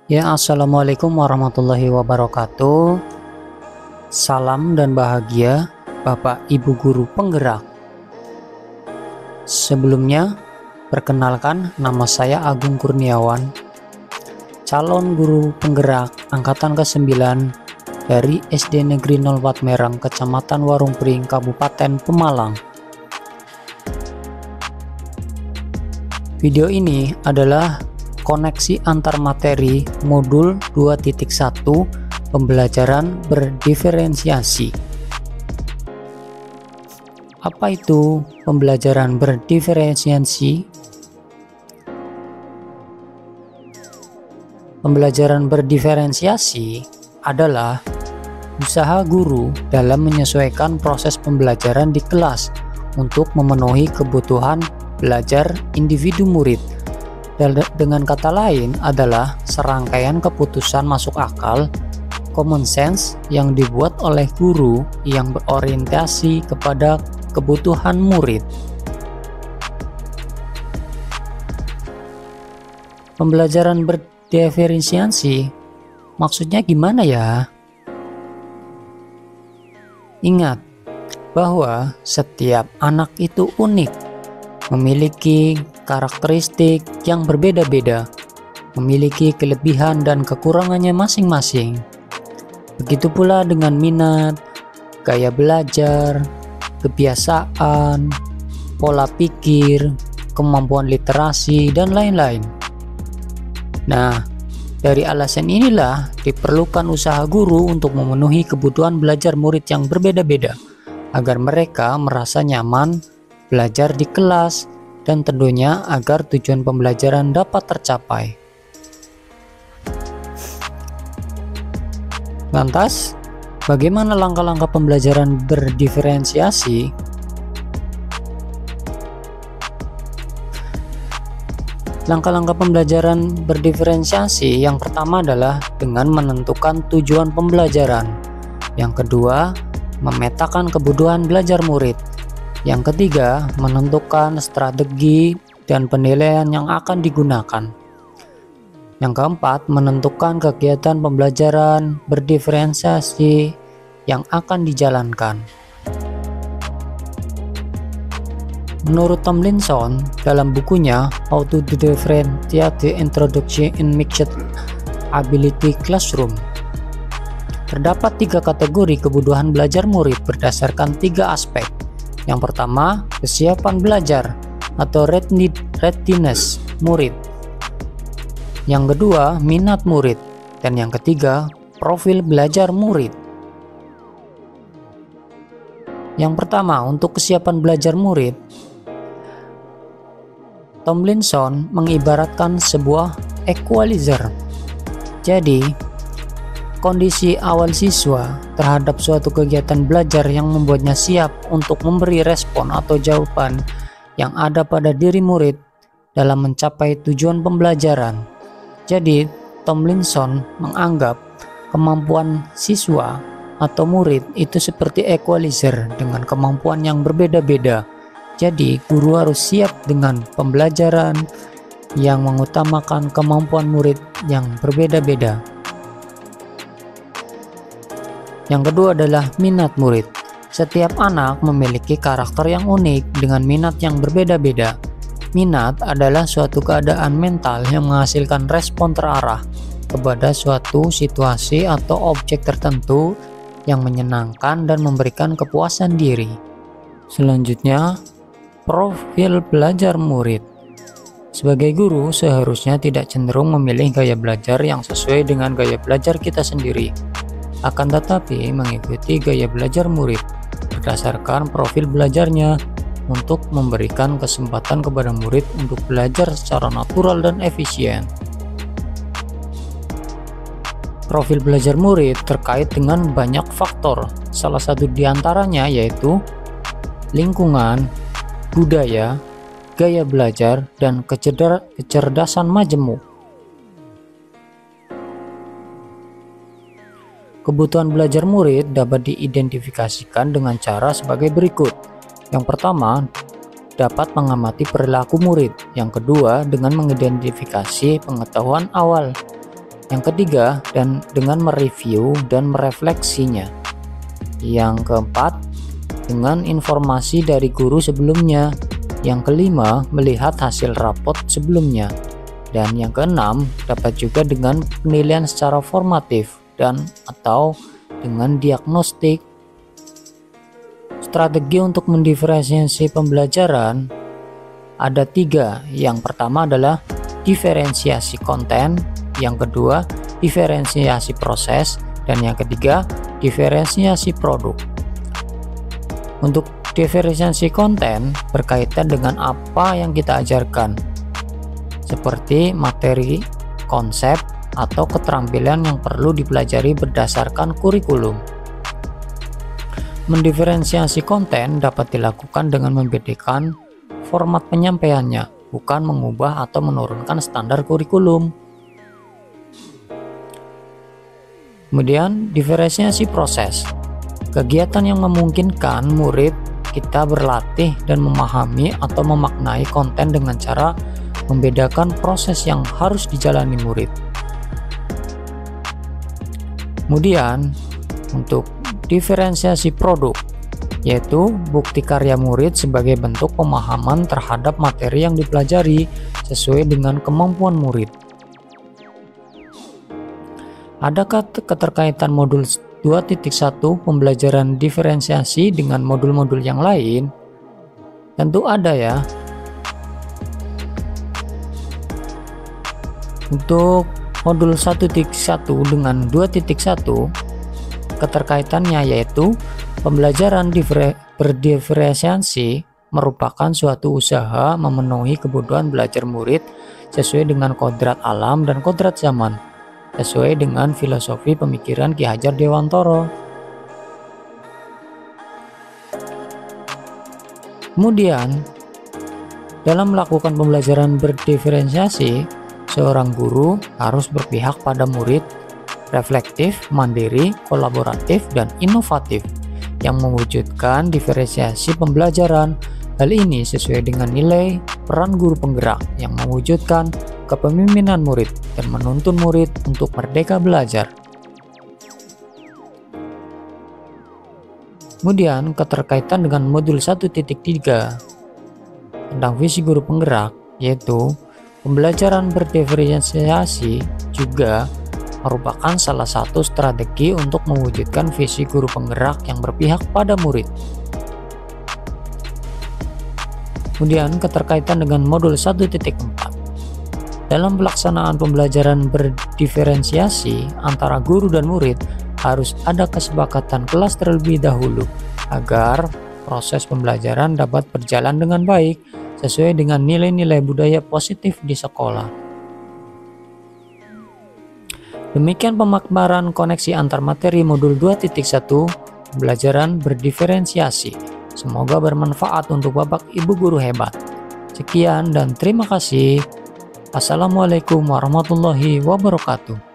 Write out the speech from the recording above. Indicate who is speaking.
Speaker 1: Ya, assalamualaikum warahmatullahi wabarakatuh. Salam dan bahagia Bapak Ibu Guru Penggerak. Sebelumnya, perkenalkan nama saya Agung Kurniawan, calon guru penggerak angkatan ke-9 dari SD Negeri 04 Merang, Kecamatan Warung Pring, Kabupaten Pemalang. Video ini adalah koneksi antar materi modul 2.1 pembelajaran berdiferensiasi. Apa itu pembelajaran berdiferensiasi? Pembelajaran berdiferensiasi adalah usaha guru dalam menyesuaikan proses pembelajaran di kelas untuk memenuhi kebutuhan belajar individu murid. Dengan kata lain adalah serangkaian keputusan masuk akal, common sense yang dibuat oleh guru yang berorientasi kepada kebutuhan murid. Pembelajaran berdiferensiasi maksudnya gimana ya? Ingat bahwa setiap anak itu unik, memiliki karakteristik yang berbeda-beda, memiliki kelebihan dan kekurangannya masing-masing. Begitu pula dengan minat, gaya belajar, kebiasaan, pola pikir, kemampuan literasi, dan lain-lain. Nah, dari alasan inilah diperlukan usaha guru untuk memenuhi kebutuhan belajar murid yang berbeda-beda, agar mereka merasa nyaman belajar di kelas, dan tentunya agar tujuan pembelajaran dapat tercapai. Lantas, bagaimana langkah-langkah pembelajaran berdiferensiasi? Langkah-langkah pembelajaran berdiferensiasi yang pertama adalah dengan menentukan tujuan pembelajaran. Yang kedua, memetakan kebutuhan belajar murid. Yang ketiga, menentukan strategi dan penilaian yang akan digunakan. Yang keempat, menentukan kegiatan pembelajaran berdiferensiasi yang akan dijalankan. Menurut Tomlinson, dalam bukunya How to Differentiate the Introduction in Mixed Ability Classroom, terdapat 3 kategori kebutuhan belajar murid berdasarkan 3 aspek. Yang pertama, kesiapan belajar atau readiness murid. Yang kedua, minat murid. Dan yang ketiga, profil belajar murid. Yang pertama, untuk kesiapan belajar murid, Tomlinson mengibaratkan sebuah equalizer. Jadi, kondisi awal siswa terhadap suatu kegiatan belajar yang membuatnya siap untuk memberi respon atau jawaban yang ada pada diri murid dalam mencapai tujuan pembelajaran. Jadi, Tomlinson menganggap kemampuan siswa atau murid itu seperti equalizer dengan kemampuan yang berbeda-beda. Jadi, guru harus siap dengan pembelajaran yang mengutamakan kemampuan murid yang berbeda-beda. Yang kedua adalah minat murid. Setiap anak memiliki karakter yang unik dengan minat yang berbeda-beda. Minat adalah suatu keadaan mental yang menghasilkan respon terarah kepada suatu situasi atau objek tertentu yang menyenangkan dan memberikan kepuasan diri. Selanjutnya, profil belajar murid. Sebagai guru, seharusnya tidak cenderung memilih gaya belajar yang sesuai dengan gaya belajar kita sendiri. Akan tetapi mengikuti gaya belajar murid berdasarkan profil belajarnya untuk memberikan kesempatan kepada murid untuk belajar secara natural dan efisien. Profil belajar murid terkait dengan banyak faktor, salah satu diantaranya yaitu lingkungan, budaya, gaya belajar, dan kecerdasan majemuk. Kebutuhan belajar murid dapat diidentifikasikan dengan cara sebagai berikut. Yang pertama, dapat mengamati perilaku murid. Yang kedua, dengan mengidentifikasi pengetahuan awal. Yang ketiga, dan dengan mereview dan merefleksinya. Yang keempat, dengan informasi dari guru sebelumnya. Yang kelima, melihat hasil rapot sebelumnya. Dan yang keenam, dapat juga dengan penilaian secara formatif dan atau dengan diagnostik. Strategi untuk mendiferensiasi pembelajaran ada 3. Yang pertama adalah diferensiasi konten, yang kedua diferensiasi proses, dan yang ketiga diferensiasi produk. Untuk diferensiasi konten berkaitan dengan apa yang kita ajarkan, seperti materi, konsep, atau keterampilan yang perlu dipelajari berdasarkan kurikulum. Mendiferensiasi konten dapat dilakukan dengan membedakan format penyampaiannya, bukan mengubah atau menurunkan standar kurikulum. Kemudian, diferensiasi proses. Kegiatan yang memungkinkan murid kita berlatih dan memahami atau memaknai konten dengan cara membedakan proses yang harus dijalani murid. Kemudian, untuk diferensiasi produk, yaitu bukti karya murid sebagai bentuk pemahaman terhadap materi yang dipelajari sesuai dengan kemampuan murid. Adakah keterkaitan modul 2.1 pembelajaran diferensiasi dengan modul-modul yang lain? Tentu ada ya. Untuk modul 1.1 dengan 2.1, keterkaitannya yaitu pembelajaran berdiferensiasi merupakan suatu usaha memenuhi kebutuhan belajar murid sesuai dengan kodrat alam dan kodrat zaman, sesuai dengan filosofi pemikiran Ki Hajar Dewantoro. Kemudian, dalam melakukan pembelajaran berdiferensiasi, seorang guru harus berpihak pada murid, reflektif, mandiri, kolaboratif, dan inovatif yang mewujudkan diferensiasi pembelajaran. Hal ini sesuai dengan nilai peran guru penggerak yang mewujudkan kepemimpinan murid dan menuntun murid untuk merdeka belajar. Kemudian keterkaitan dengan modul 1.3 tentang visi guru penggerak, yaitu pembelajaran berdiferensiasi juga merupakan salah satu strategi untuk mewujudkan visi guru penggerak yang berpihak pada murid. Kemudian keterkaitan dengan modul 1.4. Dalam pelaksanaan pembelajaran berdiferensiasi antara guru dan murid harus ada kesepakatan kelas terlebih dahulu agar proses pembelajaran dapat berjalan dengan baik sesuai dengan nilai-nilai budaya positif di sekolah. Demikian pemaparan koneksi antar materi modul 2.1 pembelajaran berdiferensiasi. Semoga bermanfaat untuk Bapak Ibu guru hebat. Sekian dan terima kasih. Assalamualaikum warahmatullahi wabarakatuh.